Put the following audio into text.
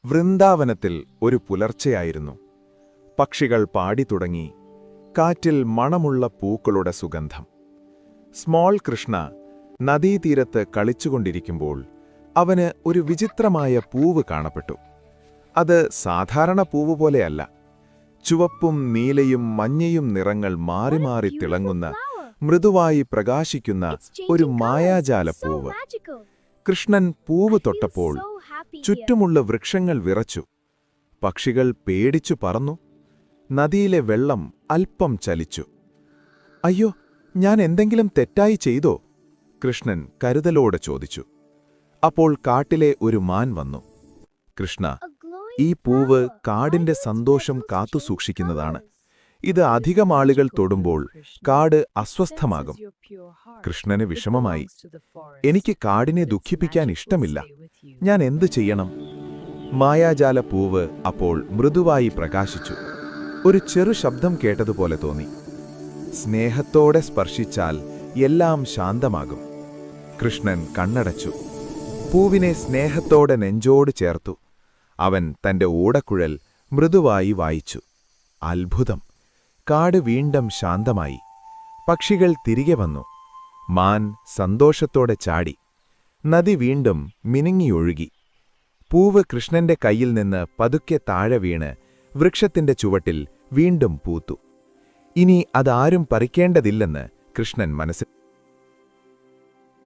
വൃന്ദാവനത്തിൽ ഒരു പുലർച്ചെയായിരുന്നു. പക്ഷികൾ പാടിത്തുടങ്ങി. കാറ്റിൽ മണമുള്ള പൂക്കളുടെ സുഗന്ധം. സ്മോൾ കൃഷ്ണ നദീതീരത്ത് കളിച്ചുകൊണ്ടിരിക്കുമ്പോൾ അവന് ഒരു വിചിത്രമായ പൂവ് കാണപ്പെട്ടു. അത് സാധാരണ പൂവ് പോലെയല്ല. ചുവപ്പും നീലയും മഞ്ഞയും നിറങ്ങൾ മാറി മാറി തിളങ്ങുന്ന, മൃദുവായി പ്രകാശിക്കുന്ന ഒരു മായാജാല പൂവ്. കൃഷ്ണൻ പൂവ് തൊട്ടപ്പോൾ ചുറ്റുമുള്ള വൃക്ഷങ്ങൾ വിറച്ചു. പക്ഷികൾ പേടിച്ചു പറന്നു. നദിയിലെ വെള്ളം അല്പം ചലിച്ചു. അയ്യോ, ഞാൻ എന്തെങ്കിലും തെറ്റായി ചെയ്തോ? കൃഷ്ണൻ കരുതലോടെ ചോദിച്ചു. അപ്പോൾ കാട്ടിലെ ഒരു മാൻ വന്നു. കൃഷ്ണ, ഈ പൂവ് കാടിന്റെ സന്തോഷം കാത്തുസൂക്ഷിക്കുന്നതാണ്. ഇത് അധികം ആളുകൾ തൊടുമ്പോൾ കാട് അസ്വസ്ഥമാകും. കൃഷ്ണന് വിഷമമായി. എനിക്ക് കാടിനെ ദുഃഖിപ്പിക്കാൻ ഇഷ്ടമില്ല. ഞാൻ എന്തു ചെയ്യണം? മായാജാല പൂവ് അപ്പോൾ മൃദുവായി പ്രകാശിച്ചു. ഒരു ചെറു ശബ്ദം കേട്ടതുപോലെ തോന്നി. സ്നേഹത്തോടെ സ്പർശിച്ചാൽ എല്ലാം ശാന്തമാകും. കൃഷ്ണൻ കണ്ണടച്ചു. പൂവിനെ സ്നേഹത്തോടെ നെഞ്ചോട് ചേർത്തു. അവൻ തന്റെ ഓടക്കുഴൽ മൃദുവായി വായിച്ചു. അത്ഭുതം! കാട് വീണ്ടും ശാന്തമായി. പക്ഷികൾ തിരികെ വന്നു. മാൻ സന്തോഷത്തോടെ ചാടി. നദി വീണ്ടും മിനുങ്ങിയൊഴുകി. പൂവ് കൃഷ്ണന്റെ കയ്യിൽ നിന്ന് പതുക്കെ താഴെ വീണ് വൃക്ഷത്തിന്റെ ചുവട്ടിൽ വീണ്ടും പൂത്തു. ഇനി അതാരും പറിക്കേണ്ടതില്ലെന്ന് കൃഷ്ണൻ മനസ്സിൽ